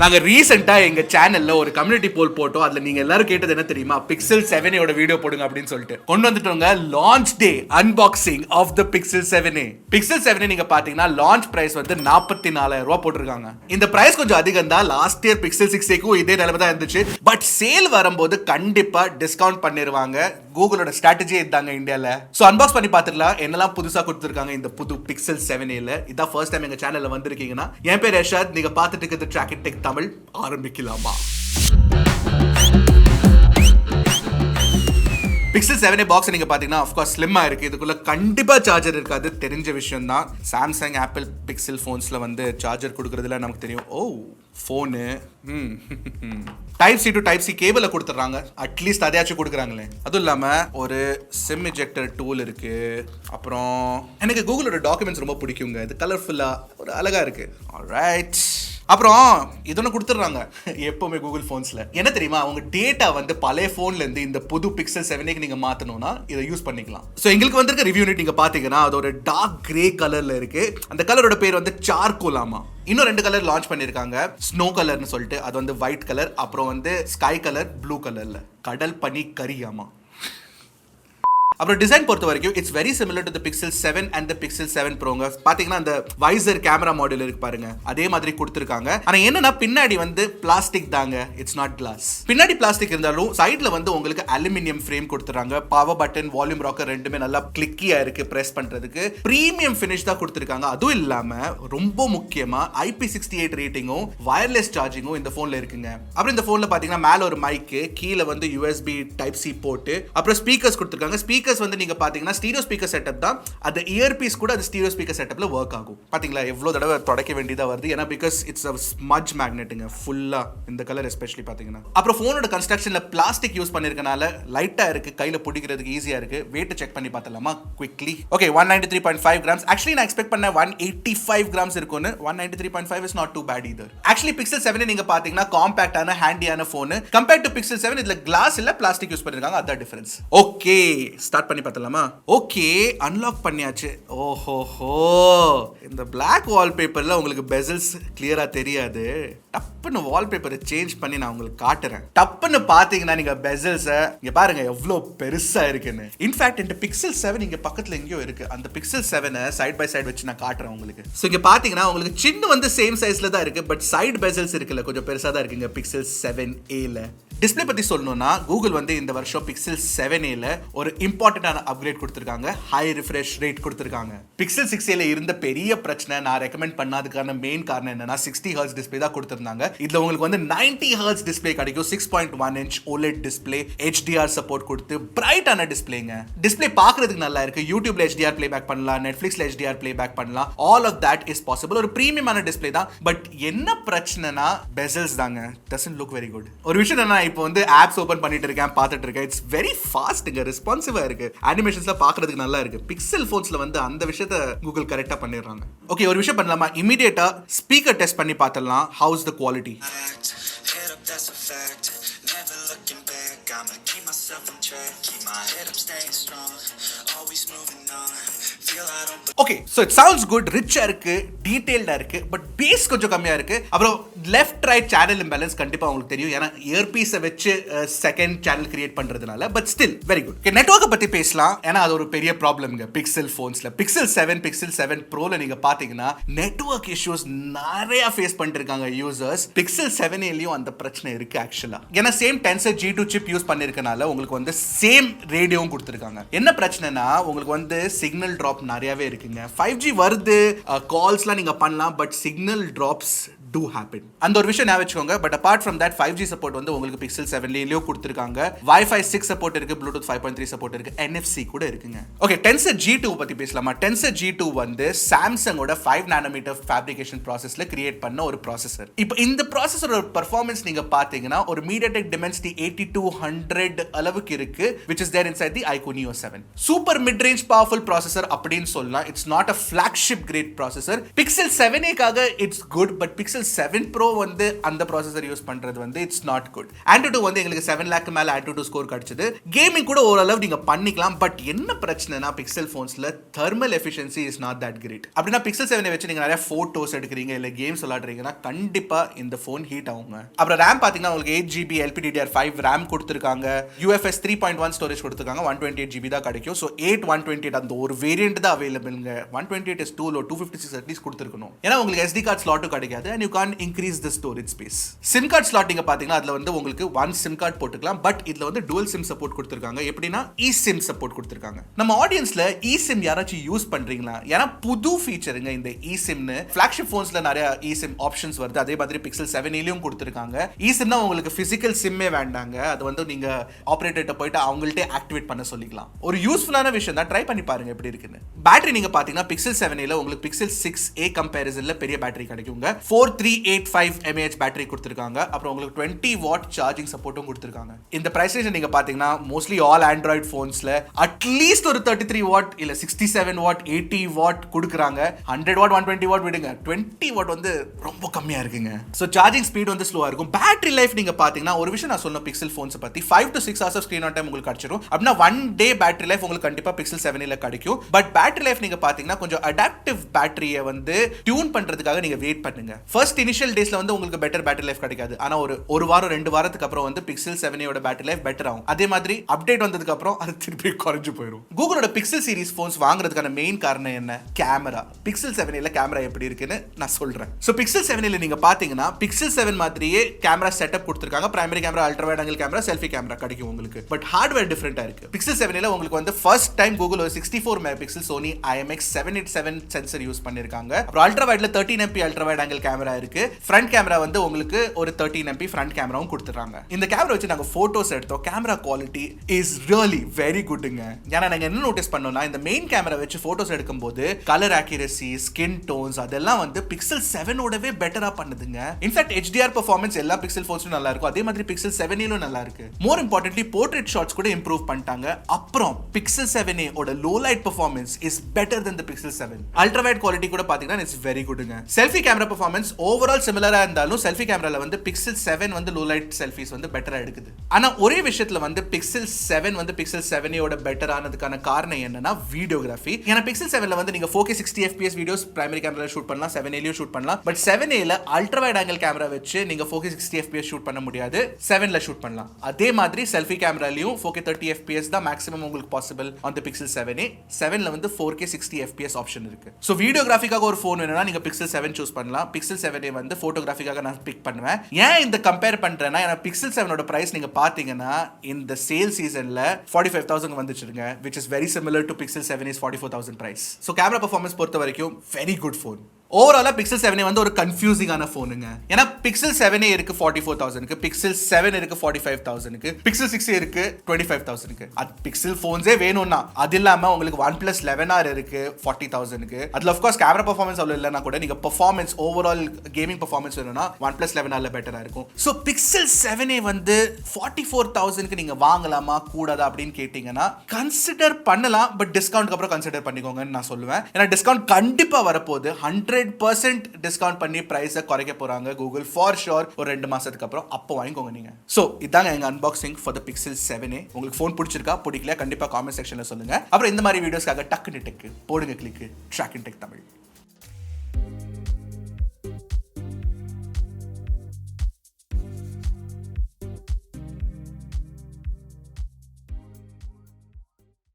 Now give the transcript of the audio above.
நாங்க ரீசெண்டா எங்க சேனல்ல ஒரு கம்யூனிட்டி போல் போட்டோம். அதுல நீங்க எல்லாரும் கேட்டது என்ன தெரியுமா? Pixel 7 வீடியோ போடுங்க அப்படின்னு சொல்லிட்டு கொண்டு வந்துட்டோங்க. Launch day unboxing of the Pixel 7a. Pixel 7 நீங்க பாத்தீங்கன்னா லான்ச் பிரைஸ் வந்து 44,000 ரூபாய் போட்டிருக்காங்க. இந்த பிரைஸ் கொஞ்சம் அதிகம் தான். லாஸ்ட் இயர் Pixel 6a இதே நிலைமை தான் இருந்துச்சு. பட் சேல் வரும்போது கண்டிப்பா டிஸ்கவுண்ட் பண்ணிருவாங்க. கூகுளோட ஸ்ட்ராட்டஜி இதாங்க இந்தியால. சோ அன்பாக்ஸ் பண்ணி பாத்துடலாம் என்னெல்லாம் புதுசா கொடுத்திருக்காங்க இந்த புது Pixel 7a. இதான் ஃபர்ஸ்ட் டைம் எங்க சேனல்ல வந்திருக்கீங்கன்னா, என் பேர் யஷாத். நீங்க பாத்துட்டு இருக்கிறது Trakin Tech தமிழ். ஆரம்பிக்கலாமா? Pixel 7a பாக்ஸ் நீங்க பாத்தீங்கன்னா ஆஃப் கோர்ஸ் ஸ்லிம்மா இருக்கு. இதுக்குள்ள கண்டிப்பா சார்ஜர் இருக்காது, தெரிஞ்ச விஷயம் தான். சாம்சங், ஆப்பிள் பிக்சல் போன்ஸ்ல வந்து சார்ஜர் கொடுக்கறதுல நமக்கு தெரியும். ஓ phone type C to type C cable கொடுத்துட்றாங்க. அட்லீஸ்ட் அதையாச்சும் கொடுக்குறாங்களே. அதுவும் இல்லாம ஒரு சிம் இஜெக்டர் டூல் இருக்கு. அப்புறம் எனக்கு கூகுளோட டாக்குமெண்ட்ஸ் ரொம்ப பிடிக்குங்க. இது கலர்ஃபுல்லா ஒரு அழகா இருக்கு. ஆல்ரைட். அப்புறம் இதொன்னு கொடுத்துட்றாங்க எப்பவுமே கூகுள் ஃபோன்ஸ்ல. என்ன தெரியுமா? அவங்க டேட்டா வந்து பழைய ஃபோன்ல இருந்து இந்த புது பிக்சல் 7க்கு நீங்க மாத்தணும்னா இதை யூஸ் பண்ணிக்கலாம். ஸோ எங்களுக்கு வந்திருக்க ரிவ்யூ நீங்க பாத்தீங்கன்னா அது ஒரு டார்க் கிரே கலர்ல இருக்கு. அந்த கலரோட பேர் வந்து சார்கோலாமா. இன்னும் 2 கலர் லான்ச் பண்ணிருக்காங்க. ஸ்னோ கலர்னு சொல்லிட்டு, அது வந்து ஒயிட் கலர். அப்புறம் வந்து ஸ்கை கலர் ப்ளூ கலர்ல. கடல் பனி கரியாமா. அப்புறம் டிசைன் பொறுத்த வரைக்கும் it's very similar to the Pixel 7 and the Pixel 7 Proங்க. பாத்தீங்கன்னா அந்த வைசர் கேமரா மாடியூல் இருக்கு பாருங்க, அதே மாதிரி கொடுத்திருக்காங்க. ஆனா என்னன்னா பின்னாடி வந்து பிளாஸ்டிக் தாங்க, இட்ஸ் நாட் கிளாஸ். பின்னாடி பிளாஸ்டிக் இருந்தாலும் சைடுல வந்து உங்களுக்கு அலுமினியம் ஃப்ரேம் கொடுத்துறாங்க. பவர் பட்டன், வால்யூம் ராக்கர் ரெண்டுமே நல்லா கிளிக்கியா இருக்கு பிரஸ் பண்றதுக்கு. பிரீமியம் ஃபினிஷ் தான் கொடுத்திருக்காங்க. அதுவும் இல்லாம ரொம்ப முக்கியமா IP68 ரேட்டிங்கும் வயர்லெஸ் சார்ஜிங்கும் இந்த போன்ல இருக்குங்க. அப்புறம் இந்த போன்ல பாத்தீங்கன்னா மேல ஒரு மைக், கீழே வந்து USB டைப் சி போர்ட், அப்புறம் ஸ்பீக்கர்ஸ் கொடுத்திருக்காங்க. ஸ்பீக்கர்ஸ் வந்து நீங்க பாத்தீங்கன்னா ஸ்டீரியோ ஸ்பீக்கர் செட்டப் தான். அது இயர் பீஸ் கூட அது ஸ்டீரியோ ஸ்பீக்கர் செட்டப்ல வர்க் ஆகும். பாத்தீங்களா எவ்வளவு தடவை தொடக்க வேண்டியதா வருது? ஏன்னா பிகாஸ் இட்ஸ் a smudge magnetங்க ஃபுல்லா இந்த கலர் எஸ்பெஷலி பாத்தீங்கன்னா. அப்புறம் போனோட கன்ஸ்ட்ரக்ஷன்ல பிளாஸ்டிக் யூஸ் பண்ணிருக்கனால லைட்டா இருக்கு, கையில பிடிக்கிறதுக்கு ஈஸியா இருக்கு. வெயிட் செக் பண்ணி பார்த்தலாமா குவிக்லி? Okay 193.5 grams. ஆக்சுவலி நான் எக்ஸ்பெக்ட் பண்ண 185 கிராம்ஸ் இருக்கும்னு. 193.5 is not too bad either. Actually Pixel 7 நீங்க பாத்தீங்கன்னா காம்பாக்டான ஹேண்டியான போன். கம்பேர்ட் டு Pixel 7 இதுல கிளாஸ் இல்ல பிளாஸ்டிக் யூஸ் பண்ணிருக்காங்க. அதான் டிஃபரன்ஸ். ஓகே ஸ்டார்ட் பண்ணி பார்த்தலாமா? ஓகே அன்லாக் பண்ணியாச்சு. ஓஹோஹோ, இந்த பிளாக் வால்பேப்பர்ல உங்களுக்கு பெசல்ஸ் கிளியரா தெரியாது. டப்புன்னு வால்பேப்பரை சேஞ்ச் பண்ணி நான் உங்களுக்கு காட்டுறேன். டப்புன்னு பாத்தீங்கன்னா நீங்க பெசல்ஸை இங்க பாருங்க எவ்வளவு பெருசா இருக்குன்னு. இன்ஃபேக்ட் இந்த Pixel 7 இங்க பக்கத்துல எங்கேயோ இருக்கு. அந்த Pixel 7 சைட் பை சைடு வச்சு நான் காட்டுறேன் உங்களுக்கு. சோ இங்க பாத்தீங்கன்னா உங்களுக்கு சின்ன வந்து சேம் சைஸ்ல தான் இருக்கு. பட் சைடு பெசல்ஸ் இருக்குல்ல கொஞ்சம் பெருசா தான் இருக்குங்க Pixel 7a. டிஸ்பிளே பத்தி சொல்லணும்னா கூகுள் வந்து இந்த வருஷம் Pixel 7a ஒரு இம்பார்ட்டன்டான அப்கிரேட் கொடுத்திருக்காங்க. ஹை ரிஃப்ரெஷ் ரேட் கொடுத்திருக்காங்க. Pixel 6a இருந்த பெரிய பிரச்சனை நான் ரெக்கமெண்ட் பண்ணாததுக்கான மெயின் காரணம் என்னன்னா 60 Hz டிஸ்பிளே தான் கொடுத்திருந்தாங்க. இதுல உங்களுக்கு வந்து 90 Hz டிஸ்பிளே கிடைக்கும். 6.1 inch OLED display, HDR support கொடுத்து பிரைட்டான டிஸ்பிளேங்க. டிஸ்பிளே பார்க்கிறதுக்கு நல்லா இருக்கு. யூடியூப்ல HDR பிளேபேக் பண்ணலாம், நெட்ஃபிளிக்ஸ்ல HDR பிளேபேக் பண்ணலாம். All of that is possible. ஒரு பிரீமியமான டிஸ்பிளே தான். பட் என்ன பிரச்சனைனா பெசல்ஸ் தாங்க. Doesn't look very good. ஒரு விஷயம் என்ன, இப்போ வந்து ஆப்ஸ் ஓபன் பண்ணிட்டு இருக்கேன், பார்த்துட்டு இருக்கேன். இட்ஸ் வெரி ஃபாஸ்ட்ங்க, ரெஸ்பான்சிவா இருக்கு. அனிமேஷன்ஸ்ல பார்க்கிறதுக்கு நல்லா இருக்கு. பிக்சல் போன்ஸ்ல வந்து அந்த விஷயத்தை கூகுள் கரெக்டா பண்ணிடுறாங்க. ஓகே ஒரு விஷயம் பண்ணலாமா? இமிடியேட்டா ஸ்பீக்கர் டெஸ்ட் பண்ணி பார்த்தலாம். How is the quality? Okay so it sounds good. ரிச்சா இருக்கு, டீடைல்டா இருக்கு. பட் பேஸ் கொஞ்சம் கம்மியா இருக்கு. அப்புறம் லெஃப்ட் ரைட் சேனல் இம்பேலன்ஸ் கண்டிப்பா உங்களுக்கு தெரியும். ஏன்னா இயர்பீஸை வச்சு செகண்ட் சேனல் கிரியேட் பண்றதுனால. But still very good. Okay நெட்வொர்க்கை பத்தி பேசலாம். ஏன்னா அது ஒரு பெரிய ப்ராப்ளம்ங்க பிக்சல் போன்ஸ்ல. Pixel 7, Pixel 7 Proல நீங்க பாத்தீங்கன்னா நெட்வொர்க் இஷ்யூஸ் நிறைய ஃபேஸ் பண்ணிட்டு இருக்காங்க யூசர்ஸ். Pixel 7a அந்த பிரச்சனை இருக்கு ஆக்சுவலா. ஏன்னா same Tensor G2 chip use பண்ணிருக்கனால உங்களுக்கு வந்து சேம் ரேடியோவும் கொடுத்திருக்காங்க. என்ன பிரச்சனைனா உங்களுக்கு வந்து சிக்னல் டிராப் நிறையவே இருக்குங்க. 5G வருது, கால்ஸ்லாம் நீங்க பண்ணலாம். But signal drops do happen. அந்த ஒரு விஷயம் ஞாபகம் வச்சுக்கோங்க. But apart from that 5G support வந்து உங்களுக்கு Pixel 7லயே கொடுத்திருக்காங்க. Wi-Fi 6 சப்போர்ட் இருக்கு, Bluetooth 5.3 சப்போர்ட் இருக்கு, NFC கூட இருக்குங்க. ஓகே Tensor G2 பத்தி பேசலாமா? Tensor G2 வந்து சாம்சங்கோட 5 nanometer ஃபேப்ரிகேஷன் ப்ராசஸ்ல கிரியேட் பண்ண ஒரு ப்ராசஸர். இப்போ இந்த ப்ராசஸரோட பெர்ஃபார்மன்ஸ் நீங்க பாத்தீங்கன்னா ஒரு MediaTek Dimensity 8200 அளவுக்கு இருக்கு, which is there inside the iQOO Neo 7. Super mid range powerful processor அப்படின்னு சொல்லலாம். It's not a flagship grade processor. Pixel 7a காக it's good. But Pixel pixel 7 bro வந்து அந்த ப்ராசஸர் யூஸ் பண்றது வந்து இட்ஸ் நாட் குட். Antutu வந்து எங்களுக்கு 7 lakh மேல Antutu ஸ்கோர் கிடைச்சது. கேமிங் கூட ஓரளவு நீங்க பண்ணிக்கலாம். பட் என்ன பிரச்சனைனா பிக்சல் ஃபோன்ஸ்ல thermal efficiency is not that great. அப்படின்னா பிக்சல் 7 வச்சு நீங்க நிறைய போட்டோஸ் எடுக்கிறீங்க இல்ல கேம்ஸ் விளையாடுறீங்கன்னா கண்டிப்பா இந்த ஃபோன் ஹீட் ஆகுங்க. அப்புறம் ரேம் பாத்தீங்கன்னா உங்களுக்கு 8GB LPDDR5 ரேம் கொடுத்திருக்காங்க. UFS 3.1 ஸ்டோரேஜ் கொடுத்திருக்காங்க. 128GB தான் கிடைக்கும். ஸோ 128 அந்த ஒரு வேரியன்ட் தான் அவைலபிள்ங்க. 128 இஸ் டூ லோ, 256 அட்லீஸ்ட் கொடுத்துருக்கணும். ஏன்னா உங்களுக்கு SD கார்டு ஸ்லாட்டும் கிடைக்காது and you can't increase the storage space. Sim card slot நீங்க பாத்தீங்கன்னா அதுல வந்து உங்களுக்கு ஒன் சிம் கார்டு போட்டுக்கலாம். பட் இதுல வந்து dual சிம் சப்போர்ட் கொடுத்திருக்காங்க. எப்படின்னா eSIM சப்போர்ட் கொடுத்திருக்காங்க. நம்ம ஆடியன்ஸ்ல eSIM யாராச்சும் யூஸ் பண்றீங்களா? ஏன்னா புது ஃபீச்சருங்க இந்த eSIMனு. ஃபிளாக்ஷிப் போன்ஸ்ல நிறைய eSIM ஆப்ஷன்ஸ் வருது. அதே மாதிரி பிக்சல் 7லையும் கொடுத்திருக்காங்க. eSIMனா உங்களுக்கு பிசிக்கல் சிம்மே வேண்டாங்க. அது வந்து நீங்க ஆபரேட்டர்ட்ட போயிட்டு அவங்கள்ட்ட ஆக்டிவேட் பண்ண சொல்லிக்கலாம். ஒரு யூஸ்ஃபுல்லான விஷயம் தான். ட்ரை பண்ணி பாருங்க எப்படி இருக்குன்னு. பேட்டரி நீங்க பாத்தீங்கன்னா பிக்சல் 7ல உங்களுக்கு பிக்சல் 6a கம்பேரிசன்ல பெரிய பேட்டரி கிடைக்குங்க. 4385 mAh பேட்டரி கொடுத்திருக்காங்க. அப்புறம் உங்களுக்கு 20 வாட் சார்ஜிங் சப்போர்ட்டும் கொடுத்திருக்காங்க. இந்த பிரைஸ் ரேஞ்ச் நீங்க பாத்தீங்கன்னா மோஸ்ட்லி ஆல் ஆண்ட்ராய்ட் போன்ஸ்ல அட்லீஸ்ட் ஒரு 33 வாட் இல்ல 67 வாட் 80 வாட் கொடுக்குறாங்க. 100 வாட் 120 வாட் விடுங்க. 20 வாட் வந்து ரொம்ப கம்மியா இருக்குங்க. சோ சார்ஜிங் ஸ்பீட் வந்து ஸ்லோவா இருக்கும். பேட்டரி லைஃப் நீங்க பாத்தீங்கன்னா ஒரு விஷயம் நான் சொல்லணும் பிக்சல் போன்ஸ் பத்தி 5 to 6 hours of screen on time உங்களுக்கு கிடைச்சிரும். அப்படின்னா 1 day பேட்டரி லைஃப் உங்களுக்கு கண்டிப்பா பிக்சல் 7ல கிடைக்கும். பட் பேட்டரி லைஃப் நீங்க பாத்தீங்கன்னா கொஞ்சம் அடாப்டிவ் பேட்டரியை வந்து டியூன் பண்றதுக்காக நீங்க வெயிட் பண்ணுங்க. ஃபர்ஸ்ட் இனிஷியல் டேஸ்ல வந்து உங்களுக்கு பெட்டர் பேட்டரி லைஃப் கிடைக்காது. ஆனா ஒரு வாரம் 2 வாரத்துக்கு அப்புறம் வந்து பிக்சல் 7யோட பேட்டரி லைஃப் பெட்டர் ஆகும். அதே மாதிரி அப்டேட் வந்ததுக்கு அப்புறம் அது திருப்பி குறைஞ்சு போயிடும். கூகுளோட பிக்சல் சீரிஸ் போன்ஸ் வாங்குறதுக்கான மெயின் காரணம் என்ன? கேமரா. பிக்சல் 7ல கேமரா எப்படி இருக்குன்னு நான் சொல்றேன். சோ பிக்சல் 7ல நீங்க பாத்தீங்கன்னா பிக்சல் 7 மாதிரியே கேமரா செட்டப் கொடுத்திருக்காங்க. Primary camera, ultra wide angle camera, selfie camera கிடைக்கும் உங்களுக்கு. பட் ஹார்ட்வேர் டிஃபரெண்டா இருக்கு. பிக்சல் 7ல உங்களுக்கு வந்து ஃபர்ஸ்ட் டைம் கூகுள் ஒரு 64 megapixel Sony IMX 787 sensor use பண்ணிருக்காங்க. அப்புறம் அல்ட்ரா வைட்ல 13MP ultra wide angle camera இருக்கு. ஃப்ரண்ட் கேமரா வந்து உங்களுக்கு ஒரு 13MP ஃப்ரண்ட் கேமராவும் கொடுத்துறாங்க. இந்த கேமரா வச்சு நாங்க போட்டோஸ் எடுத்தோம். Camera quality is really very குட்ங்க. ஏன்னா நாங்க என்ன நோட்டீஸ் பண்ணோம்னா இந்த மெயின் கேமரா வச்சு போட்டோஸ் எடுக்கும்போது கலர் ஆக்யூரசி, ஸ்கின் டோன்ஸ் அதெல்லாம் வந்து பிக்சல் 7ஓடவே பெட்டரா பண்ணுதுங்க. இன்ஃபேக்ட் HDR பெர்ஃபார்மன்ஸ் எல்லா பிக்சல் போன்ஸ்லயும் நல்லா இருக்கும். அதே மாதிரி பிக்சல் 7லும் நல்லா இருக்கு. மோர் இம்பார்ட்டன்ட்லி போர்ட்ரேட் ஷாட்ஸ் கூட இம்ப்ரூவ் பண்ணிட்டாங்க. அப்புறம் பிக்சல் 7a ஓட low light performance is better then the pixel 7. Ultra wide quality கூட பாத்தீங்கன்னா இட்ஸ் வெரி குட்ங்க. செல்ஃபி கேமரா பெர்ஃபார்மன்ஸ் ஓவரால் சிமிலரா இருந்தாலும் செல்ஃபி கேமரால வந்து பிக்சல் 7 வந்து லோ லைட் செல்ஃபிஸ் வந்து பெட்டரா எடுக்குது. ஆனா ஒரே விஷயத்துல வந்து பிக்சல் 7 வந்து பிக்சல் 7யோட பெட்டர் ஆனதுக்கான காரணம் என்னன்னா வீடியோகிராஃபி. ஏன்னா பிக்சல் 7ல வந்து நீங்க 4K 60 fps வீடியோஸ் பிரைமரி கேமரால ஷூட் பண்ணலாம். 7aலயும் ஷூட் பண்ணலாம். பட் 7aல அல்ட்ரா வைட் ஆங்கிள் கேமரா வச்சு நீங்க 4K 60 fps ஷூட் பண்ண முடியாது. 7ல ஷூட் பண்ணலாம். அதே மாதிரி செல்ஃபி கேமராலயும் 4K 30 fps தான் மேக்ஸிமம் உங்களுக்கு possible on the pixel 7a. 7ல வந்து 4K 60 fps ஆப்ஷன் இருக்கு. சோ வீடியோகிராஃபிக்காக ஒரு ஃபோன் வேணும்னா நீங்க பிக்சல் 7 சூஸ் பண்ணலாம். பிக்சல் 7a வந்து போட்டோகிராஃபிக்காக நான் பிக் பண்ணுவேன். ஏன் இந்த கம்பேர் பண்றேன்னா ஏன்னா பிக்சல் 7ஓட பிரைஸ் நீங்க பாத்தீங்கன்னா இந்த சேல் சீசன்ல 45,000 வந்துச்சுங்க, which is very similar to Pixel 7's 44,000 price. So camera performance பொறுத்த வரைக்கும் very good phone. ஓவராலா பிக்சல் 7a வந்து ஒரு கன்ஃபியூசிங்கான போனுங்க. ஏன்னா பிக்சல் 7a இருக்கு 44,000க்கு, பிக்சல் 7 இருக்கு 45,000க்கு, பிக்சல் 6 இருக்கு 25,000க்கு. அது பிக்சல் போன்ஸே வேணும்னா அது இல்லாம உங்களுக்கு OnePlus 11R இருக்கு 40,000க்கு. அதுல ஆஃப் கோர்ஸ் கேமரா பெர்ஃபார்மன்ஸ் அவ்வளவு இல்லனா கூட நீங்க பெர்ஃபார்மன்ஸ் ஓவரால் கேமிங் பெர்ஃபார்மன்ஸ் வேணும்னா OnePlus 11Rல பெட்டரா இருக்கும். சோ பிக்சல் 7a வந்து 44,000க்கு நீங்க வாங்கலாமா கூடாதா அப்படின்னு கேட்டீங்கன்னா கன்சிடர் பண்ணலாம். பட் டிஸ்கவுண்ட்க்கு அப்புறம் கன்சிடர் பண்ணிக்கோங்கன்னு நான் சொல்லுவேன். ஏன்னா டிஸ்கவுண்ட் கண்டிப்பா வரப்போகுது. 100% டிஸ்கவுண்ட் பண்ணி பிரைஸை குறைக்க போறாங்க கூகுள் ஃபார் ஷோர். ஒரு 2 மாசத்துக்கு அப்புறம் அப்போ வாங்கிக்கோங்க நீங்க. சோ இதாங்க எங்க unboxing for the pixel 7a. உங்களுக்கு ஃபோன் பிடிச்சிருக்கா பிடிக்கல கண்டிப்பா காமெண்ட் செக்ஷன்ல சொல்லுங்க. அப்புறம் இந்த மாதிரி வீடியோஸ்க்காக டக்குனு டெக் போடுங்க கிளிக் Trakin Tech தமிழ்.